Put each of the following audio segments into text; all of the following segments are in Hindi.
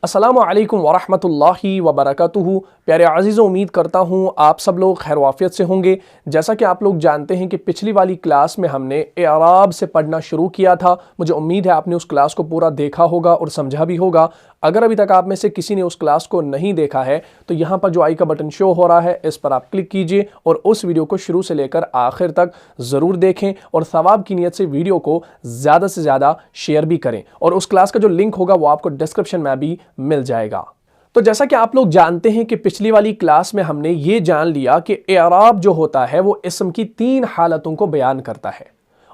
अस्सलामु अलैकुम वरहमतुल्लाहि वबरकातुहू। प्यारे अज़ीज़ों, उम्मीद करता हूँ आप सब लोग खैर वाफ़ियत से होंगे। जैसा कि आप लोग जानते हैं कि पिछली वाली क्लास में हमने एराब से पढ़ना शुरू किया था। मुझे उम्मीद है आपने उस क्लास को पूरा देखा होगा और समझा भी होगा। अगर अभी तक आप में से किसी ने उस क्लास को नहीं देखा है तो यहाँ पर जो आई का बटन शो हो रहा है इस पर आप क्लिक कीजिए और उस वीडियो को शुरू से लेकर आखिर तक ज़रूर देखें और सवाब की नीयत से वीडियो को ज़्यादा से ज़्यादा शेयर भी करें। और उस क्लास का जो लिंक होगा वो आपको डिस्क्रिप्शन में भी मिल जाएगा। तो जैसा कि आप लोग जानते हैं कि पिछली वाली क्लास में हमने ये जान लिया कि एराब जो होता है वो इस्म की 3 हालतों को बयान करता है।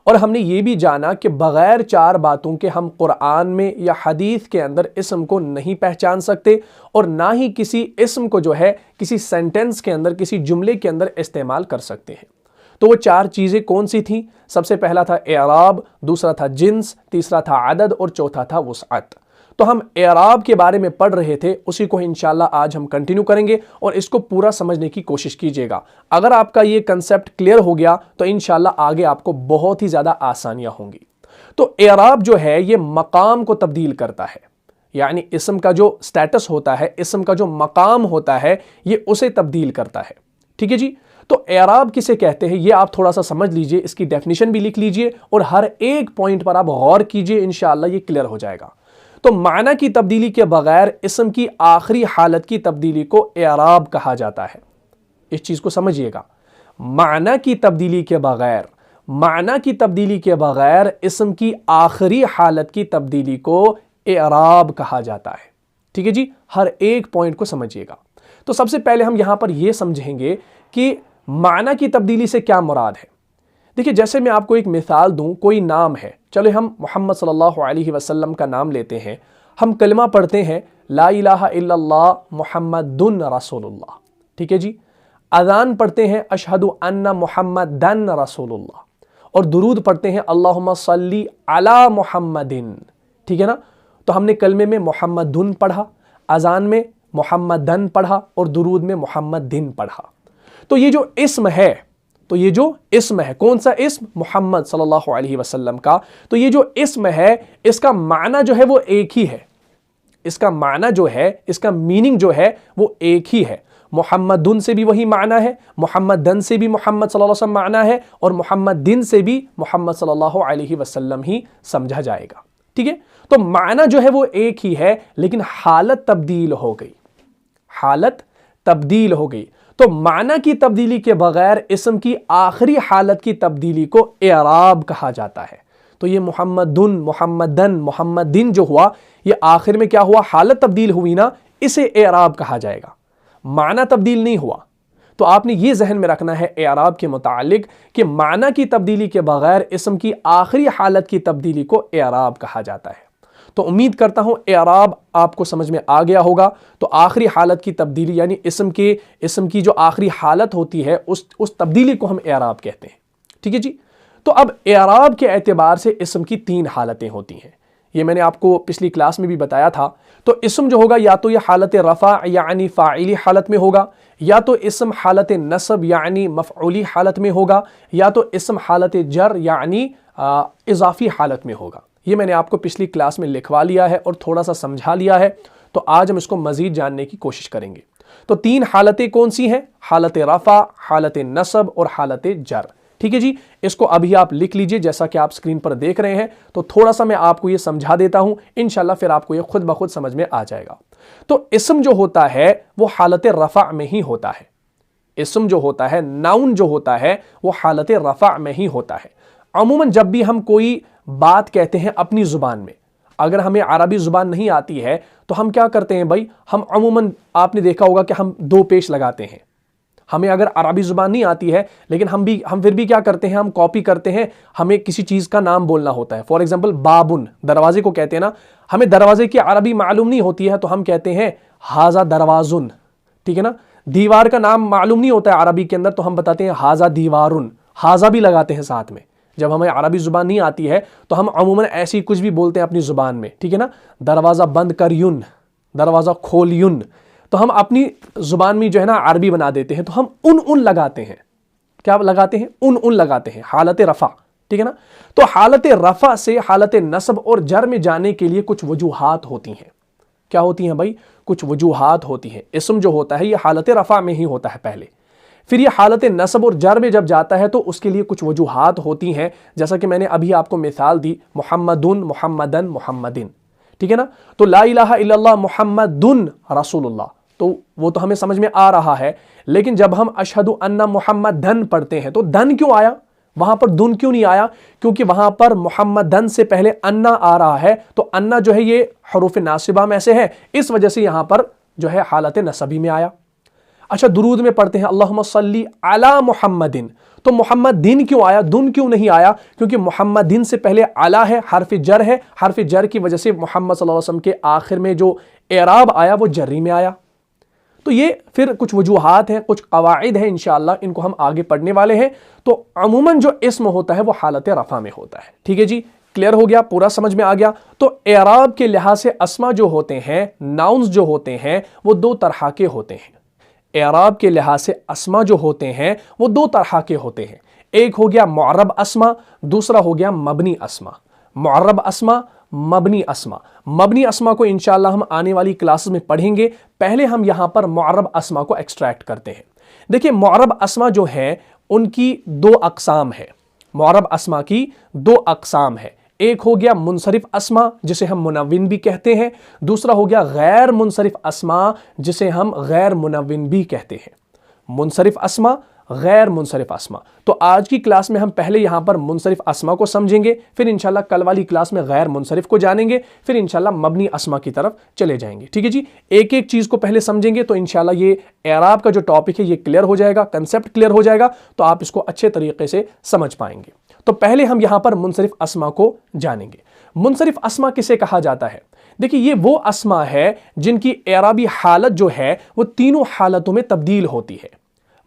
और हमने ये भी जाना कि बगैर 4 बातों के हम कुरान में या हदीस के अंदर इस्म को नहीं पहचान सकते और ना ही किसी इस्म को जो है किसी सेंटेंस के अंदर, किसी जुमले के अंदर इस्तेमाल कर सकते हैं। तो वो 4 चीज़ें कौन सी थी? सबसे पहला था एराब, दूसरा था जिन्स, तीसरा था अदद और चौथा था वुसअत। तो हम एराब के बारे में पढ़ रहे थे, उसी को इंशाल्लाह आज हम कंटिन्यू करेंगे और इसको पूरा समझने की कोशिश कीजिएगा। अगर आपका ये कंसेप्ट क्लियर हो गया तो इंशाल्लाह आगे आपको बहुत ही ज़्यादा आसानियां होंगी। तो एराब जो है ये मकाम को तब्दील करता है, यानी इस्म का जो स्टेटस होता है, इस्म का जो मकाम होता है, ये उसे तब्दील करता है। ठीक है जी। तो एराब किसे कहते हैं ये आप थोड़ा सा समझ लीजिए, इसकी डेफिनेशन भी लिख लीजिए और हर एक पॉइंट पर आप गौर कीजिए, इंशाल्लाह ये क्लियर हो जाएगा। तो माना की तब्दीली के बगैर इस्म की आखिरी हालत की तब्दीली को एराब कहा जाता है। इस चीज को समझिएगा, माना की तब्दीली के बगैर, माना की तब्दीली के बगैर इस्म की आखिरी हालत की तब्दीली को एराब कहा जाता है। ठीक है जी, हर एक पॉइंट को समझिएगा। तो सबसे पहले हम यहां पर यह समझेंगे कि माना की तब्दीली से क्या मुराद है। देखिए, जैसे मैं आपको एक मिसाल दूं, कोई नाम है, चलो हम मोहम्मद सल्लल्लाहु अलैहि वसल्लम का नाम लेते हैं। हम कलमा पढ़ते हैं ला इलाहा इल्लल्लाह मुहम्मदुन रसूलुल्लाह। ठीक है जी। अज़ान पढ़ते हैं अशहदु अन्ना मुहम्मदन रसूलुल्लाह और दुरूद पढ़ते हैं अल्लाहुम्मा सल्ली अला मुहम्मदिन। ठीक है ना। तो हमने कलमे में मुहम्मदुन पढ़ा, अज़ान में मुहम्मदन पढ़ा और दुरूद में मुहम्मदिन पढ़ा। तो ये जो इस्म है, तो ये जो इस्म है, कौन सा इस्म? मोहम्मद सल्लल्लाहु अलैहि वसल्लम का। तो ये जो इस्म है इसका माना जो है वो एक ही है। इसका माना जो है, इसका मीनिंग जो है वो एक ही है। मोहम्मदुन से भी वही माना है, मोहम्मदन से भी मोहम्मद सल्लल्लाहु अलैहि वसल्लम माना है और मोहम्मदिन से भी मोहम्मद सल्लल्लाहु अलैहि वसल्लम ही समझा जाएगा। ठीक है। तो माना जो है वो एक ही है, लेकिन हालत तब्दील हो गई, हालत तब्दील हो गई। तो माना की तब्दीली के बगैर इस्म की आखिरी हालत की तब्दीली को एराब कहा जाता है। तो ये मोहम्मदुन, मोहम्मदन, मोहम्मदिन जो हुआ, ये आखिर में क्या हुआ? हालत तब्दील हुई ना, इसे एराब कहा जाएगा। माना तब्दील नहीं हुआ। तो आपने ये जहन में रखना है एराब के मुतालिक कि माना की तब्दीली के बगैर इस्म की आखिरी हालत की तब्दीली को एराब कहा जाता है। तो उम्मीद करता हूं एराब आपको समझ में आ गया होगा। तो आखिरी हालत की तब्दीली यानी इस्म की जो आखिरी हालत होती है उस तब्दीली को हम एराब कहते हैं। ठीक है जी। तो अब एराब के एतबार से इस्म की 3 हालतें होती हैं। ये मैंने आपको पिछली क्लास में भी बताया था। तो इस्म जो होगा या तो ये हालत रफ़ा यानी फ़ाइली हालत में होगा, या तो इस्म हालत नस्ब यानी मफ़ऊली हालत में होगा, या तो इस्म हालत जर यानी इज़ाफ़ी हालत में होगा। ये मैंने आपको पिछली क्लास में लिखवा लिया है और थोड़ा सा समझा लिया है। तो आज हम इसको मज़ीद जानने की कोशिश करेंगे। तो 3 हालतें कौन सी हैं? हालत रफ़ा, हालत नस्ब और हालत जर। ठीक है जी। इसको अभी आप लिख लीजिए जैसा कि आप स्क्रीन पर देख रहे हैं। तो थोड़ा सा मैं आपको ये समझा देता हूं, इंशाल्लाह फिर आपको ये खुद ब खुद समझ में आ जाएगा। तो इस्म जो होता है वो हालत रफ़ा में ही होता है। इस्म जो होता है, नाउन जो होता है, वो हालत रफ़ा में ही होता है। अमूमन जब भी हम कोई बात कहते हैं अपनी जुबान में, अगर हमें अरबी जुबान नहीं आती है तो हम क्या करते हैं भाई? हम अमूमन आपने देखा होगा कि हम 2 पेश लगाते हैं। हमें अगर अरबी जुबान नहीं आती है लेकिन हम फिर भी क्या करते हैं? हम कॉपी करते हैं। हमें किसी चीज का नाम बोलना होता है। फॉर एग्जांपल बाबुन, दरवाजे को कहते हैं ना। हमें दरवाजे की अरबी मालूम नहीं होती है तो हम कहते हैं हाजा दरवाजुन। ठीक है ना। दीवार का नाम मालूम नहीं होता है अरबी के अंदर तो हम बताते हैं हाजा दीवारुन। हाजा भी लगाते हैं साथ में। जब हमें अरबी जुबान नहीं आती है तो हम अमूमन ऐसे ही कुछ भी बोलते हैं अपनी जुबान में। ठीक है ना। दरवाजा बंद कर युन, दरवाजा खोल युन। तो हम अपनी जुबान में जो है ना अरबी बना देते हैं। तो हम उन लगाते हैं। क्या लगाते हैं? उन लगाते हैं, हालत रफ़ा। ठीक है ना। तो हालत रफ़ा से हालत नस्ब और जर में जाने के लिए कुछ वजूहात होती हैं। क्या होती हैं भाई? कुछ वजूहात होती हैं। इस्म जो होता है ये हालत रफ़ा में ही होता है पहले, फिर ये हालत नस्ब और जर में जब जाता है तो उसके लिए कुछ वजूहात होती हैं, जैसा कि मैंने अभी आपको मिसाल दी, मुहम्मदुन, मुहम्मदन, मुहम्मदिन, ठीक है ना। तो ला इलाहा इल्लल्लाह मुहम्मदुन रसूलुल्लाह, तो वो तो हमें समझ में आ रहा है, लेकिन जब हम अशहदु अन्ना मुहम्मदन पढ़ते हैं तो धन क्यों आया, वहां पर दुन क्यों नहीं आया? क्योंकि वहां पर मुहम्मदन से पहले अन्ना आ रहा है, तो अन्ना जो है ये हरूफ नासिबा में से है, इस वजह से यहां पर जो है हालत नसबी में आया। अच्छा, दुरूद में पढ़ते हैं अल्लाहुम्मा सल्ली अला मुहम्मदिन, तो मुहम्मदिन क्यों आया, दुन क्यों नहीं आया? क्योंकि मुहम्मदिन से पहले अला है, हर्फ जर है, हर्फ जर की वजह से मोहम्मद सल्लल्लाहु अलैहि वसल्लम के आखिर में जो एराब आया वो जर्री में आया। तो ये फिर कुछ वजूहात हैं, कुछ कवाइद हैं, इंशाअल्लाह इनको हम आगे पढ़ने वाले हैं। तो अमूमन जो इस्म होता है वो हालत रफ़ा में होता है। ठीक है जी, क्लियर हो गया, पूरा समझ में आ गया। तो एराब के लिहाज से अस्मा जो होते हैं, नाउन्स जो होते हैं, वो दो तरह के होते हैं। एराब के लिहाज से अस्मा जो होते हैं वो दो तरह के होते हैं। एक हो गया मुअर्रब अस्मा, दूसरा हो गया मबनी अस्मा। मुअर्रब अस्मा, मबनी अस्मा। मबनी अस्मा को इंशाअल्लाह हम आने वाली क्लासेस में पढ़ेंगे। पहले हम यहां पर मुअर्रब अस्मा को एक्सट्रैक्ट करते हैं। देखिए, मुअर्रब अस्मा जो है उनकी दो अकसाम है। मुअर्रब अस्मा की दो अकसाम है। एक हो गया मुनसरिफ अस्मा जिसे हम मुनव्विन भी कहते हैं, दूसरा हो गया गैर मुनसरिफ अस्मा जिसे हम गैर मुनव्विन भी कहते हैं। मुनसरिफ अस्मा, गैर मुनसरिफ अस्मा। तो आज की क्लास में हम पहले यहां पर मुनसरिफ अस्मा को समझेंगे, फिर इंशाल्लाह कल वाली क्लास में गैर मुनसरिफ को जानेंगे, फिर इंशाल्लाह मबनी अस्मा की तरफ चले जाएंगे। ठीक है जी, एक एक चीज को पहले समझेंगे तो इंशाल्लाह ये एराब का जो टॉपिक है ये क्लियर हो जाएगा, कंसेप्ट क्लियर हो जाएगा, तो आप इसको अच्छे तरीके से समझ पाएंगे। तो पहले हम यहां पर मुनसरिफ अस्मा को जानेंगे। मुनसरिफ अस्मा किसे कहा जाता है? देखिए, ये वो अस्मा है जिनकी एराबी हालत जो है वो तीनों हालतों में तब्दील होती है।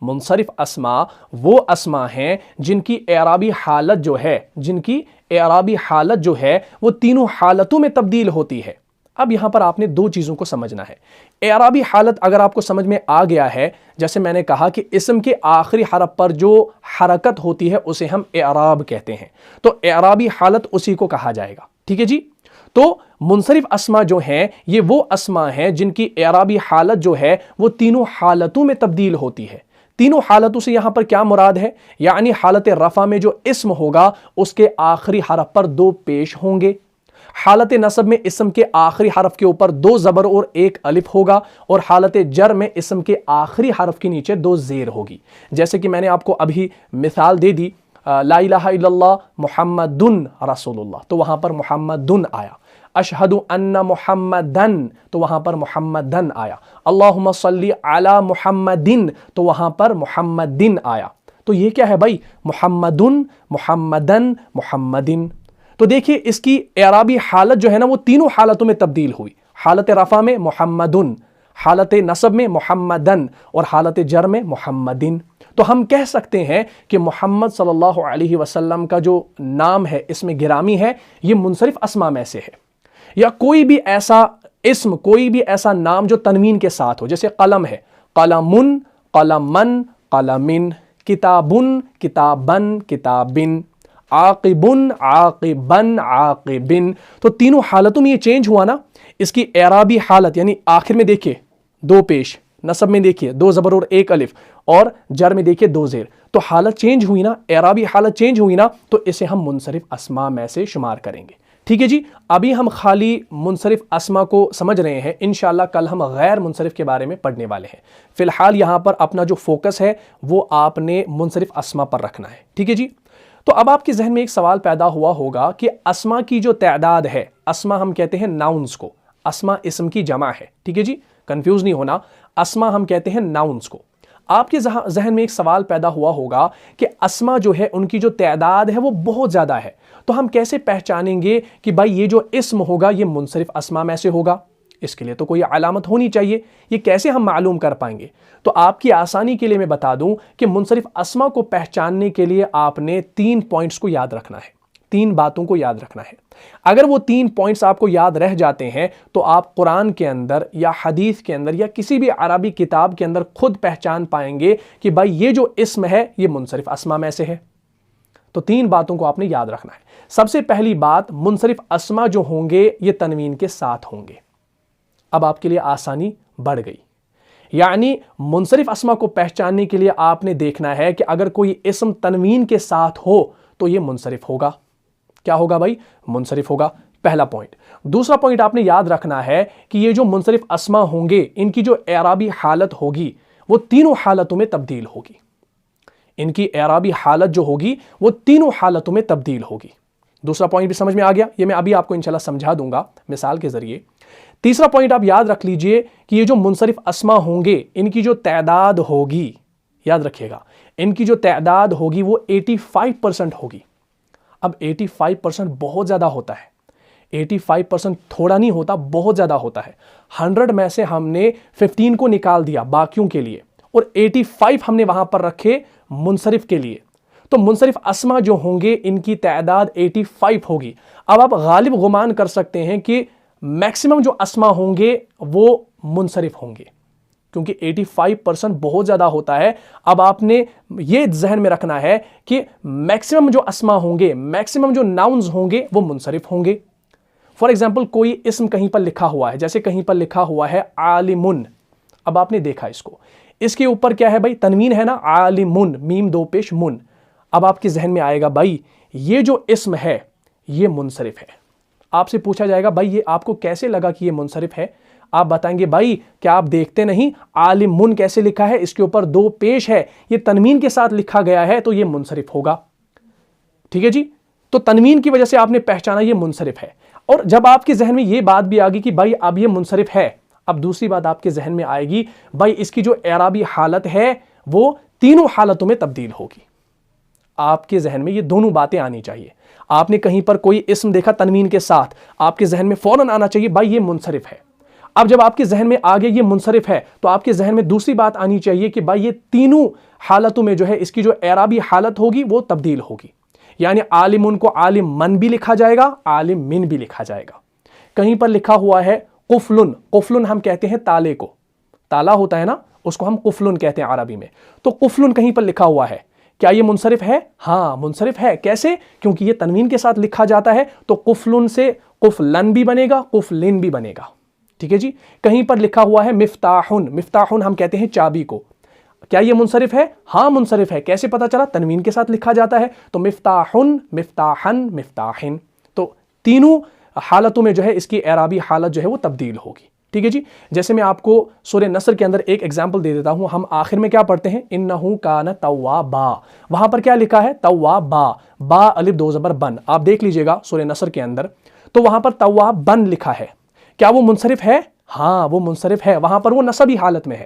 मुनसरिफ अस्मा वो अस्मा हैं जिनकी एराबी हालत जो है, जिनकी एराबी हालत जो है वो तीनों हालतों में तब्दील होती है। अब यहां पर आपने दो चीजों को समझना है। एराबी हालत अगर आपको समझ में आ गया है, जैसे मैंने कहा कि इस्म के आखिरी हरफ पर जो हरकत होती है उसे हम एराब कहते हैं, तो एराबी हालत उसी को कहा जाएगा। ठीक है जी, तो मुनसरिफ अस्मा जो हैं ये वो अस्मा हैं जिनकी एराबी हालत जो है वो तीनों हालतों में तब्दील होती है। तीनों हालतों से यहां पर क्या मुराद है? यानी हालत रफ़ा में जो इस्म होगा उसके आखिरी हरफ पर दो पेश होंगे। हालत नसब में इस्म के आखिरी हरफ के ऊपर दो ज़बर और एक अलिफ होगा, और हालत जर में इस्म के आखिरी हरफ के नीचे दो ज़ेर होगी। जैसे कि मैंने आपको अभी मिसाल दे दी, ला इलाहा इल्लल्लाह मुहम्मदुन रसूलुल्लाह, तो वहां पर मुहम्मदुन आया। अशहदु अन्ना मुहम्मदन, तो वहां पर मुहम्मदन आया। अल्लाहुम्मा सल्ली अला मुहम्मदिन, तो वहां पर मुहम्मदिन आया। तो ये क्या है भाई? मुहम्मदुन, मुहम्मदन, मुहम्मदिन। तो देखिए, इसकी एराबी हालत जो है ना वो तीनों हालतों में तब्दील हुई। हालत रफ़ा में मुहम्मदुन, हालत नसब में मुहम्मदन, और हालत जर में मुहम्मदिन। तो हम कह सकते हैं कि मोहम्मद सल्लल्लाहु अलैहि वसल्लम का जो नाम है, इसमें गिरामी है, ये मुनसरिफ अस्मा में से है। या कोई भी ऐसा इस्म, कोई भी ऐसा नाम जो तनवीन के साथ हो, जैसे कलम है, कलमुन, कलमन, कलमिन, किताबुन, किताबन, किताबिन, आकिबुन, आकिबन, आकिबिन। तो तीनों हालतों में ये चेंज हुआ ना। इसकी एराबी हालत यानी आखिर में देखिए दो पेश, नसब में देखिए दो ज़बर और एक अलिफ, और जर में देखिए दो ज़ेर, तो हालत चेंज हुई ना, एराबी हालत चेंज हुई ना, तो इसे हम मुनसरिफ अस्मा में से शुमार करेंगे। ठीक है जी, अभी हम खाली मुनसरिफ अस्मा को समझ रहे हैं, इंशाअल्लाह कल हम गैर मुनसरिफ के बारे में पढ़ने वाले हैं। फिलहाल यहां पर अपना जो फोकस है वो आपने मुनसरिफ अस्मा पर रखना है। ठीक है जी, तो अब आपके जहन में एक सवाल पैदा हुआ होगा कि अस्मा की जो तादाद है, अस्मा हम कहते हैं नाउन्स को, अस्मा इस्म की जमा है। ठीक है जी, कंफ्यूज नहीं होना, अस्मा हम कहते हैं नाउन्स को। आपके जहन में एक सवाल पैदा हुआ होगा कि अस्मा जो है उनकी जो तादाद है वो बहुत ज़्यादा है, तो हम कैसे पहचानेंगे कि भाई ये जो इस्म होगा ये मुनसरिफ अस्मा में से होगा? इसके लिए तो कोई अलामत होनी चाहिए, ये कैसे हम मालूम कर पाएंगे? तो आपकी आसानी के लिए मैं बता दूं कि मुनसरिफ अस्मा को पहचानने के लिए आपने 3 पॉइंट्स को याद रखना है, 3 बातों को याद रखना है। अगर वो 3 पॉइंट्स आपको याद रह जाते हैं तो आप कुरान के अंदर या हदीस के अंदर या किसी भी अरबी किताब के अंदर खुद पहचान पाएंगे कि भाई ये जो इस्म है ये मुनसरिफ अस्मा में से है। तो 3 बातों को आपने याद रखना है। सबसे पहली बात, मुनसरिफ अस्मा जो होंगे ये तनवीन के साथ होंगे। अब आपके लिए आसानी बढ़ गई। यानी मुनसरिफ अस्मा को पहचानने के लिए आपने देखना है कि अगर कोई इस्म तनवीन के साथ हो तो यह मुनसरिफ होगा। क्या होगा भाई? मुनसरिफ होगा। पहला पॉइंट। दूसरा पॉइंट आपने याद रखना है कि ये जो मुनसरिफ अस्मा होंगे इनकी जो एराबी हालत होगी वो तीनों हालतों में तब्दील होगी। इनकी एराबी हालत जो होगी वो तीनों हालतों में तब्दील होगी। दूसरा पॉइंट भी समझ में आ गया, ये मैं अभी आपको इंशाल्लाह समझा दूंगा मिसाल के जरिए। तीसरा पॉइंट आप याद रख लीजिए कि ये जो मुनसरिफ अस्मा होंगे इनकी जो तादाद होगी, याद रखिएगा, इनकी जो तादाद होगी वो 85% होगी। अब 85% बहुत ज्यादा होता है। 85% थोड़ा नहीं होता, बहुत ज्यादा होता है। 100 में से हमने 15 को निकाल दिया बाकियों के लिए और 85 हमने वहां पर रखे मुनसरिफ के लिए। तो मुनसरिफ अस्मा जो होंगे इनकी तादाद 85 होगी। अब आप गालिब गुमान कर सकते हैं कि मैक्सिमम जो अस्मा होंगे वो मुनसरिफ होंगे, क्योंकि 85% बहुत ज्यादा होता है। अब आपने ये जहन में रखना है कि मैक्सिमम जो अस्मा होंगे, मैक्सिमम जो नाउन्स होंगे वो मुनसरिफ होंगे। फॉर एग्जाम्पल कोई इस्म कहीं पर लिखा हुआ है, जैसे कहीं पर लिखा हुआ है आलिमुन। अब आपने देखा इसको, इसके ऊपर क्या है भाई? तनवीन है ना, आलिमुन, मीम दो पेश मुन। अब आपके जहन में आएगा भाई ये जो इस्म है ये मुनसरिफ है। आपसे पूछा जाएगा भाई ये आपको कैसे लगा कि ये मुनसरिफ है? आप बताएंगे भाई क्या आप देखते नहीं आलिमुन कैसे लिखा है, इसके ऊपर दो पेश है, ये तनवीन के साथ लिखा गया है तो ये मुनसरिफ होगा। ठीक है जी, तो तनवीन की वजह से आपने पहचाना ये मुनसरिफ है। और जब आपके जहन में ये बात भी आ गई कि भाई अब ये मुनसरिफ है, अब दूसरी बात आपके जहन में आएगी भाई इसकी जो एराबी हालत है वो तीनों हालतों में तब्दील होगी। आपके जहन में ये दोनों बातें आनी चाहिए। आपने कहीं पर कोई इस्म देखा तनवीन के साथ, आपके जहन में फौरन आना चाहिए भाई ये मुनसरिफ है। अब जब आपके जहन में आ गया ये मुनसरिफ है तो आपके जहन में दूसरी बात आनी चाहिए कि भाई ये तीनों हालतों में जो है इसकी जो एराबी हालत होगी वो तब्दील होगी। यानी आलिमुन को आलिम मन भी लिखा जाएगा, आलिम मिन भी लिखा जाएगा। कहीं पर लिखा हुआ है कुफलुन, कुफलुन हम कहते हैं ताले को, ताला होता है ना उसको हम कुफलुन कहते हैं अरबी में। तो कुफलुन कहीं पर लिखा हुआ है, क्या ये मुनसरिफ है? हाँ मुनसरिफ है। कैसे? क्योंकि ये तनवीन के साथ लिखा जाता है तो कुफलुन से कुफलन भी बनेगा, कुफलिन भी बनेगा। ठीक है जी। कहीं पर लिखा हुआ है मिफ्ताहुन, मिफ्ताहुन हम कहते हैं चाबी को, क्या ये मुनसरिफ है? हाँ मुनसरिफ है। कैसे पता चला? तनवीन के साथ लिखा जाता है तो मिफ्ताहुन, मिफ्ताहन, मिफ्ताहिन। तो तीनों हालतों में जो है इसकी एराबी हालत जो है वो तब्दील होगी। ठीक है जी। जैसे मैं आपको सूरह नस्र के अंदर एक एग्जाम्पल दे देता हूं। हम आखिर में क्या पढ़ते हैं? इन्नहु कान तव्वाबा। वहां पर क्या लिखा है? तव्वाबा, बा अलिफ दो जबर बन। आप देख लीजिएगा सूरह नस्र के अंदर, तो वहां पर तव्वाब बन लिखा है। क्या वो मुनसरिफ है? हाँ वो मुनसरिफ है। वहां पर वो नसबी हालत में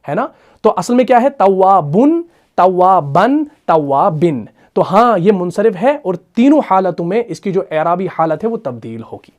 है ना। तो असल में क्या है? तव्वाबुन, तव्वाबन, तव्वाबिन। तो हाँ ये मुनसरिफ है और तीनों हालतों में इसकी जो एराबी हालत है वो तब्दील होगी।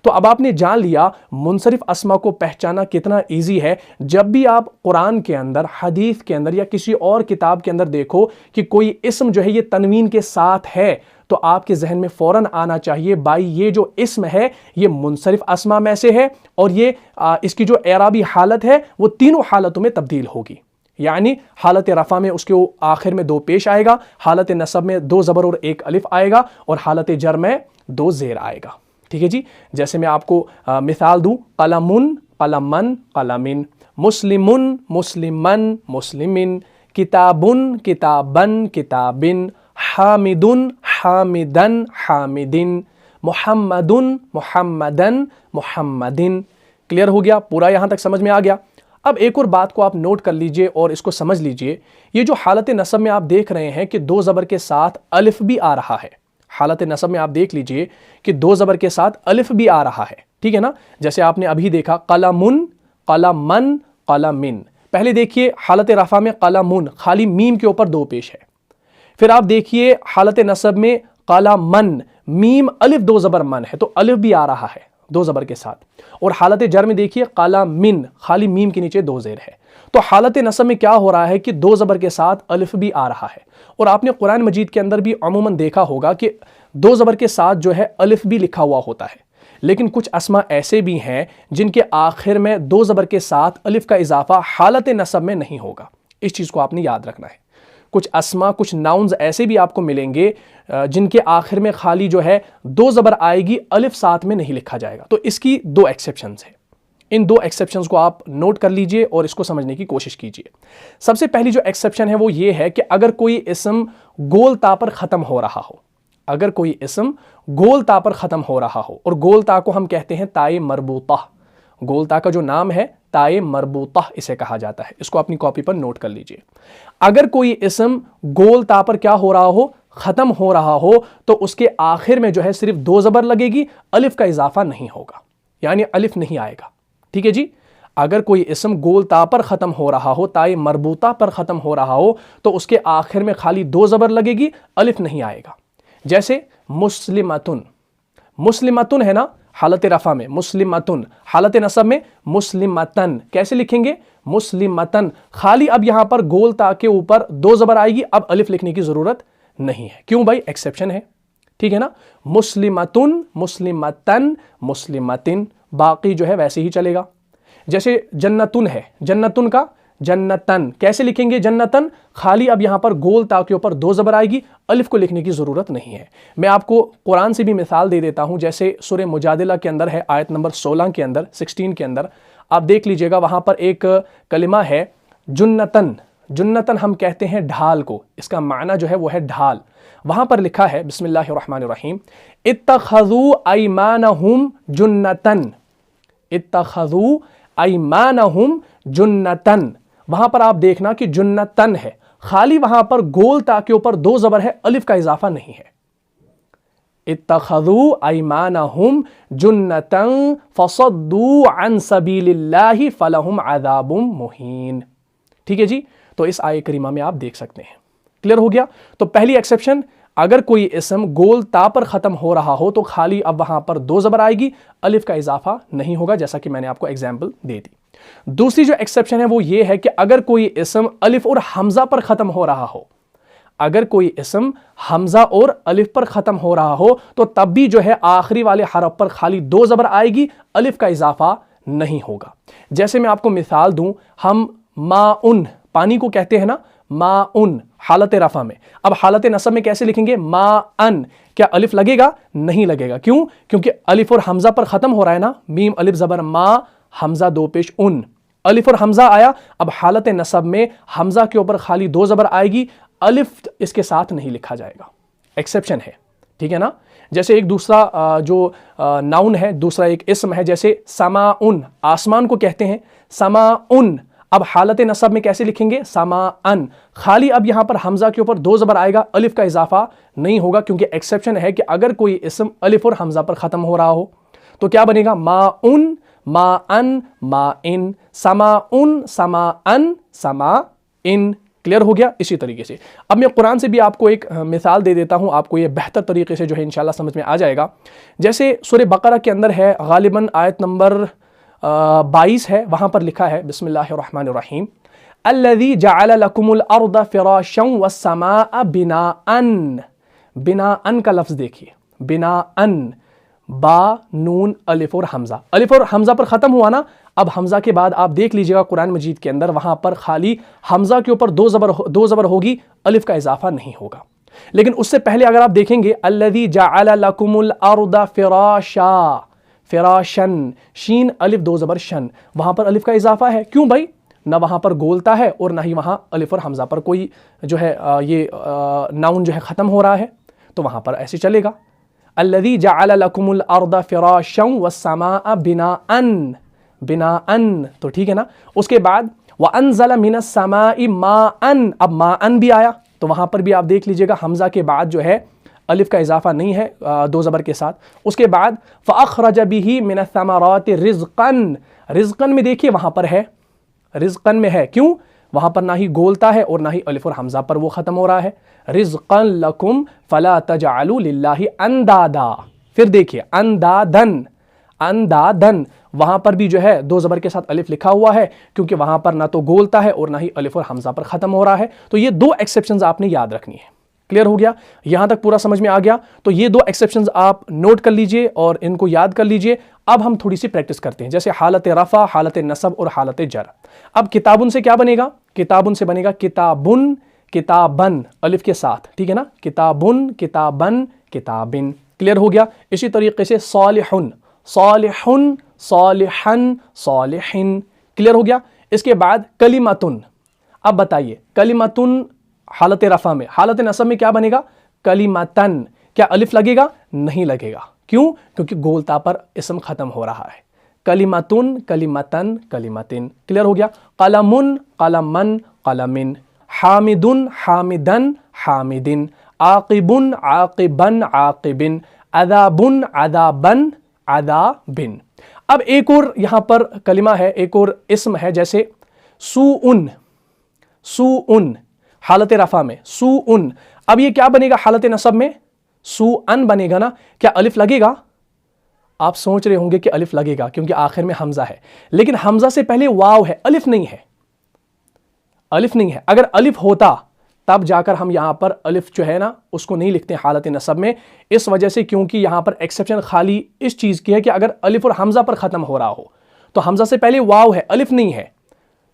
तो अब आपने जान लिया मुनसरिफ अस्मा को पहचाना कितना इजी है। जब भी आप कुरान के अंदर, हदीस के अंदर या किसी और किताब के अंदर देखो कि कोई इस्म जो है ये तनवीन के साथ है तो आपके जहन में फौरन आना चाहिए भाई ये जो इस्म है ये मुनसरिफ अस्मा में से है और ये इसकी जो एराबी हालत है वो तीनों हालतों में तब्दील होगी। यानी हालत रफ़ा में उसके आखिर में दो पेश आएगा, हालत नसब में दो ज़बर और एक अलिफ आएगा और हालत जर में दो ज़ेर आएगा। ठीक है जी। जैसे मैं आपको मिसाल दूं, कलमुन, कलमन, कलमिन, मुस्लिमुन, मुस्लिमन, मुस्लिमिन, किताबुन, किताबन, किताबिन, हामिदुन, हामिदन, हामिदिन, मुहम्मदुन, मुहम्मदन, मुहम्मदिन। क्लियर हो गया? पूरा यहां तक समझ में आ गया? अब एक और बात को आप नोट कर लीजिए और इसको समझ लीजिए। ये जो हालत नसब में आप देख रहे हैं कि दो ज़बर के साथ अलिफ भी आ रहा है, हालत नसब में आप देख लीजिए कि दो ज़बर के साथ अलिफ भी आ रहा है। ठीक है ना। जैसे आपने अभी देखा कलमुन, कलमन, कलमिन। पहले देखिए हालत रफ़ा में कलमुन खाली मीम के ऊपर दो पेश है। फिर आप देखिए हालत नसब में कलमन, मीम अलिफ दो ज़बर मन है तो अलिफ भी आ रहा है दो ज़बर के साथ। और हालत जर में देखिए कलमिन खाली मीम के नीचे दो ज़ेर है। तो हालत नसब में क्या हो रहा है कि दो ज़बर के साथ अलिफ भी आ रहा है। और आपने कुरान मजीद के अंदर भी अमूमन देखा होगा कि दो ज़बर के साथ जो है अलिफ भी लिखा हुआ होता है। लेकिन कुछ अस्मा ऐसे भी हैं जिनके आखिर में दो ज़बर के साथ अलिफ का इजाफा हालत नसब में नहीं होगा। इस चीज़ को आपने याद रखना है। कुछ अस्मा, कुछ नाउन्स ऐसे भी आपको मिलेंगे जिनके आखिर में खाली जो है दो ज़बर आएगी, अलिफ साथ में नहीं लिखा जाएगा। तो इसकी दो एक्सेप्शंस है। इन दो एक्सेप्शंस को आप नोट कर लीजिए और इसको समझने की कोशिश कीजिए। सबसे पहली जो एक्सेप्शन है वो ये है कि अगर कोई इस्म गोल ता पर ख़त्म हो रहा हो, अगर कोई इस्म गोल ता पर ख़त्म हो रहा हो, और गोल ता को हम कहते हैं ताए मरबूता, गोल ता का जो नाम है ताए मरबूता इसे कहा जाता है। इसको अपनी कॉपी पर नोट कर लीजिए। अगर कोई इस्म गोल ता पर क्या हो रहा हो, ख़त्म हो रहा हो, तो उसके आखिर में जो है सिर्फ दो ज़बर लगेगी, अलिफ का इजाफा नहीं होगा, यानी अलिफ नहीं आएगा। ठीक है जी। अगर कोई इस्म गोल ता पर ख़त्म हो रहा हो, ताए मरबूता पर ख़त्म हो रहा हो, तो उसके आखिर में खाली दो ज़बर लगेगी, अलिफ नहीं आएगा। जैसे मुस्लिमतुन, मुस्लिमतुन है ना हालत रफ़ा में मुस्लिमतुन, हालत नसब में मुस्लिमतन, कैसे लिखेंगे मुस्लिमतन। खाली अब यहां पर गोल ता के ऊपर दो ज़बर आएगी, अब अलिफ लिखने की ज़रूरत नहीं है। क्यों भाई, एक्सेप्शन है। ठीक है ना, मुस्लिमतुन, मुस्लिमतन, मुस्लिमतिन, बाकी जो है वैसे ही चलेगा। जैसे जन्नतुन है, जन्नतुन का जन्नतन, कैसे लिखेंगे जन्नतन, खाली अब यहां पर गोल ता के ऊपर दो ज़बर आएगी, अलिफ को लिखने की ज़रूरत नहीं है। मैं आपको कुरान से भी मिसाल दे देता हूं, जैसे सूरह मुजादिला के अंदर है, आयत नंबर 16 के अंदर, 16 के अंदर आप देख लीजिएगा, वहां पर एक कलिमा है जुन्नतन। जुन्नतन हम कहते हैं ढाल को, इसका माना जो है वो है ढाल। वहां पर लिखा है बिस्मिल्लाहिर्रहमानिर्रहीम, इत्तखज़ू अयमानहुम जुन्नतन, इत्तखज़ू अयमानहुम जुन्नतन। वहां पर आप देखना कि जुन्नतन है, खाली वहां पर गोल ता के ऊपर दो ज़बर है, अलिफ का इजाफा नहीं है। इत्तखज़ू अयमानहुम जुन्नतन फसद्दू अन सबीलिल्लाहि फलहुम अज़ाबुम मुहीन। ठीक है जी। तो इस आय करीमा में आप देख सकते हैं। क्लियर हो गया। तो पहली एक्सेप्शन, अगर कोई इस्म गोल ता पर ख़त्म हो रहा हो तो खाली अब वहां पर दो ज़बर आएगी, अलिफ का इजाफा नहीं होगा, जैसा कि मैंने आपको एग्जाम्पल दे दी। दूसरी जो एक्सेप्शन है वो ये है कि अगर कोई इस्म अलिफ और हमजा पर ख़त्म हो रहा हो, अगर कोई इस्म हमजा और अलिफ पर ख़त्म हो रहा हो, तो तब भी जो है आखिरी वाले हरफ पर खाली दो ज़बर आएगी, अलिफ का इजाफा नहीं होगा। जैसे मैं आपको मिसाल दूं, हम माउन, पानी को कहते हैं ना माउन, हालत रफ़ा में। अब हालत नसब में कैसे लिखेंगे माअन, क्या अलिफ लगेगा? नहीं लगेगा। क्यों? क्योंकि अलिफ और हमजा पर ख़त्म हो रहा है ना, मीम अलिफ ज़बर मा, हमजा दो पेश उन, अलिफ और हमजा आया। अब हालत नसब में हमजा के ऊपर खाली दो ज़बर आएगी, अलिफ इसके साथ नहीं लिखा जाएगा। एक्सेप्शन है। ठीक है ना। जैसे एक दूसरा जो नाउन है, दूसरा एक इस्म है, जैसे समाउन, आसमान को कहते हैं समाउन। अब हालत नसब में कैसे लिखेंगे समाअन, खाली अब यहां पर हमजा के ऊपर दो ज़बर आएगा, अलिफ का इजाफा नहीं होगा, क्योंकि एक्सेप्शन है कि अगर कोई इस्म अलिफ और हमजा पर ख़त्म हो रहा हो तो क्या बनेगा माउन, माअन, माइन, समाउन, समाअन, समाइन। क्लियर हो गया। इसी तरीके से अब मैं कुरान से भी आपको एक मिसाल दे देता हूं, आपको ये बेहतर तरीके से जो है इंशाल्लाह समझ में आ जाएगा। जैसे सूरह बकरा के अंदर है, गालिबन आयत नंबर 22 है, वहां पर लिखा है बिस्मिल्लाहिर्रहमानिर्रहीम, अल्लज़ी जअल लकुमुल अर्द फ़िराशं वस्समाअ बिनाअन। बिनाअन का लफ्ज़ देखिए, बिनाअन, बा नून अलिफ और हमजा, अलिफ और हमजा पर ख़त्म हुआ ना। अब हमजा के बाद आप देख लीजिएगा कुरान मजीद के अंदर, वहां पर खाली हमजा के ऊपर दो ज़बर होगी, अलिफ का इजाफा नहीं होगा। लेकिन उससे पहले अगर आप देखेंगे अल्लज़ी जअल लकुमुल अर्द फ़िराशा, फ़िराशन, शीन अलिफ दो ज़बर शन, वहां पर अलिफ का इजाफा है। क्यों भाई? ना वहां पर गोलता है और ना ही वहां अलिफ और हमजा पर कोई जो है ये नाउन जो है ख़त्म हो रहा है, तो वहां पर ऐसे चलेगा। अल्लज़ी जअल लकुमुल अर्द फ़िराशं वस्समाअ बिनाअन, बिनाअन, तो ठीक है ना। उसके बाद व अनज़ल मिनस समाई माअन, अब माअन भी आया, तो वहां पर भी आप देख लीजिएगा हमजा के बाद जो है अलिफ का इजाफा नहीं है दो ज़बर के साथ। उसके बाद फ़अख़रज बिही मिनस समराति रिज़क़न, रिज़क़न में देखिए वहां पर है, रिज़क़न में है। क्यों? वहां पर ना ही गोलता है और ना ही अलिफ और हमजा पर वो ख़त्म हो रहा है। रिज़क़न लकुम फ़ला तजअलू लिल्लाहि अंदादा, फिर देखिए अंदादन, अंदादन, वहां पर भी जो है दो ज़बर के साथ अलिफ लिखा हुआ है, क्योंकि वहां पर ना तो गोलता है और ना ही अलिफ और हमजा पर ख़त्म हो रहा है। तो ये दो एक्सेप्शंस आपने याद रखनी है। क्लियर हो गया? यहां तक पूरा समझ में आ गया? तो ये दो एक्सेप्शंस आप नोट कर लीजिए और इनको याद कर लीजिए। अब हम थोड़ी सी प्रैक्टिस करते हैं, जैसे हालत रफ़ा, हालत नसब और हालत जर। अब किताबुन से क्या बनेगा? किताबुन से बनेगा किताबुन, किताबन, अलिफ के साथ। ठीक है ना, किताबुन, किताबन, किताबिन। क्लियर हो गया? इसी तरीके से सालिहुन, सालिहुन, सालिहन सालिहिन। क्लियर हो गया। इसके बाद कलिमतुन। अब बताइए कलिमतुन हालत रफा में, हालत नसब में क्या बनेगा? कलिमतन। क्या अलिफ लगेगा? नहीं लगेगा। क्यों? क्योंकि गोलता पर इस्म खत्म हो रहा है। कलिमतुन कलिमतन कलिमतिन। क्लियर हो गया। कलमुन कलमन कलमिन। हामिदुन हामिदन हामिदिन। आकिबुन आकिबन आकिबिन। अदाबुन अदाबन अदाबिन। अब एक और यहां पर कलिमा है, एक और इस्म है, जैसे सूउन। सूउन हालत रफा में सूउन। अब ये क्या बनेगा हालत नसब में? सूअन बनेगा ना। क्या अलिफ लगेगा? आप सोच रहे होंगे कि अलिफ लगेगा क्योंकि आखिर में हमजा है, लेकिन हमजा से पहले वाव है, अलिफ नहीं है। अलिफ नहीं है। अगर अलिफ होता तब जाकर हम यहां पर अलिफ जो है ना उसको नहीं लिखते हालत नसब में, इस वजह से क्योंकि यहां पर एक्सेप्शन खाली इस चीज की है कि अगर अलिफ और हमजा पर खत्म हो रहा हो, तो हमजा से पहले वाव है, अलिफ नहीं है,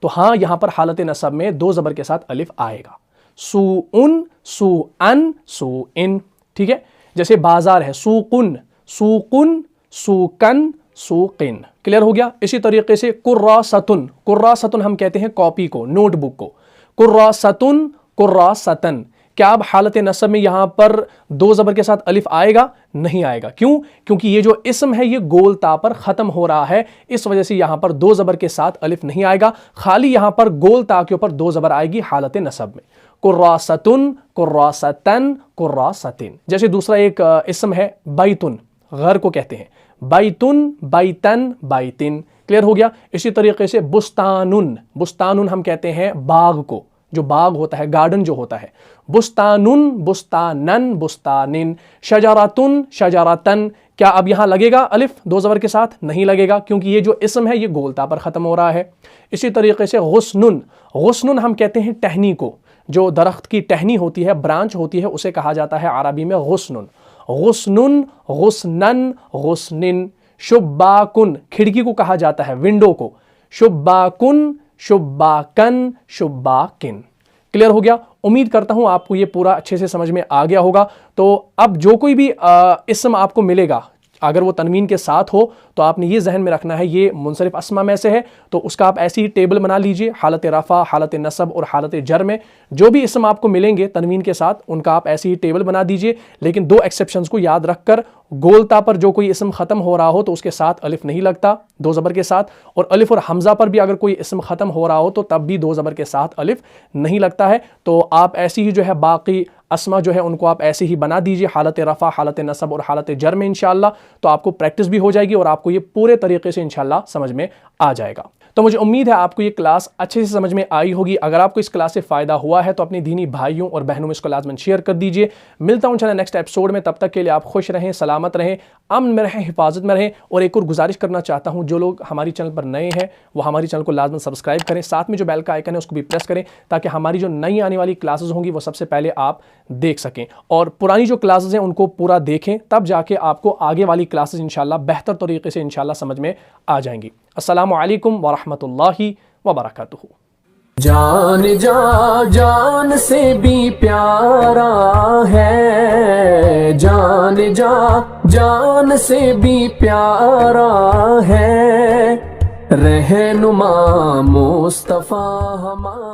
तो हां यहां पर हालत नसब में दो जबर के साथ अलिफ आएगा। सूउन सूअन सूइन। ठीक है। जैसे बाजार है, सूकुन सूकुन सूकन सूकिन। क्लियर हो गया। इसी तरीके से कुर्रासतुन। कुर्रासतुन हम कहते हैं कॉपी को, नोटबुक को। कुर्रासतुन कुर्रासतन। क्या अब हालत नसब में यहां पर दो जबर के साथ अलिफ आएगा? नहीं आएगा। क्यों? क्योंकि ये जो इस्म है ये गोलता पर खत्म हो रहा है, इस वजह से यहां पर दो जबर के साथ अलिफ नहीं आएगा, खाली यहां पर गोलता के ऊपर दो जबर आएगी हालत नसब में। कुर्रासतुन कुर्रासतन कुर्रासतिन। जैसे दूसरा एक इस्म है बैतुन, घर को कहते हैं, बैतुन बैतन बैतिन। क्लियर हो गया। इसी तरीके से बुस्तानुन। बुस्तानुन हम कहते हैं बाग को, जो बाग होता है, गार्डन जो होता है। बुस्तानुन बुस्तानन बुस्तानिन। शजरातुन शजरातन। क्या अब यहां लगेगा अलिफ दो जबर के साथ? नहीं लगेगा, क्योंकि ये जो इस्म है ये गोलता पर खत्म हो रहा है। इसी तरीके से गुस्नुन। गुस्नुन हम कहते हैं टहनी को, जो दरख्त की टहनी होती है, ब्रांच होती है, उसे कहा जाता है अरबी में गुस्नुन। गुस्नुन गुस्नन गुस्निन। शुब्बाकुन खिड़की को कहा जाता है, विंडो को। शुब्बाकुन शुब्बाकन शुब्बाकिन। क्लियर हो गया। उम्मीद करता हूं आपको ये पूरा अच्छे से समझ में आ गया होगा। तो अब जो कोई भी इस्म आपको मिलेगा, अगर वो तनवीन के साथ हो तो आपने ये जहन में रखना है ये मुनसरिफ अस्मा में से है, तो उसका आप ऐसी ही टेबल बना लीजिए। हालत रफ़ा, हालत नसब और हालत जर में जो भी इस्म आपको मिलेंगे तनवीन के साथ, उनका आप ऐसी ही टेबल बना दीजिए। लेकिन दो एक्सेप्शंस को याद रखकर, गोलता पर जो कोई इस्म ख़त्म हो रहा हो तो उसके साथ अलिफ नहीं लगता दो ज़बर के साथ, और अलिफ और हमज़ा पर भी अगर कोई इस्म ख़त्म हो रहा हो तो तब भी दो ज़बर के साथ अलिफ नहीं लगता है। तो आप ऐसी ही जो है बाकी अस्मा जो है उनको आप ऐसे ही बना दीजिए, हालत रफ़ा, हालत नसब और हालत जर में इंशाअल्लाह। तो आपको प्रैक्टिस भी हो जाएगी और आपको ये पूरे तरीके से इंशाअल्लाह समझ में आ जाएगा। तो मुझे उम्मीद है आपको ये क्लास अच्छे से समझ में आई होगी। अगर आपको इस क्लास से फ़ायदा हुआ है तो अपने दीनी भाइयों और बहनों में इसको लाजमन शेयर कर दीजिए। मिलता हूँ इंशाअल्लाह नेक्स्ट एपिसोड में। तब तक के लिए आप खुश रहें, सलामत रहें, अमन में रहें, हिफाजत में रहें। और एक और गुजारिश करना चाहता हूँ, जो लोग हमारी चैनल पर नए हैं वो हमारी चैनल को लाजमन सब्सक्राइब करें, साथ में जो बेल का आइकन है उसको भी प्रेस करें, ताकि हमारी जो नई आने वाली क्लासेस होंगी वो सबसे पहले आप देख सकें। और पुरानी जो क्लासेस हैं उनको पूरा देखें, तब जाके आपको आगे वाली क्लासेस इंशाल्लाह बेहतर तरीके से इंशाल्लाह समझ में आ जाएंगी। अस्सलामु अलैकुम व रहमतुल्लाहि व बरकातुहू। जान जा जान से भी प्यारा है, जान जा जान से भी प्यारा है, रहनुमा मुस्तफा हमारा।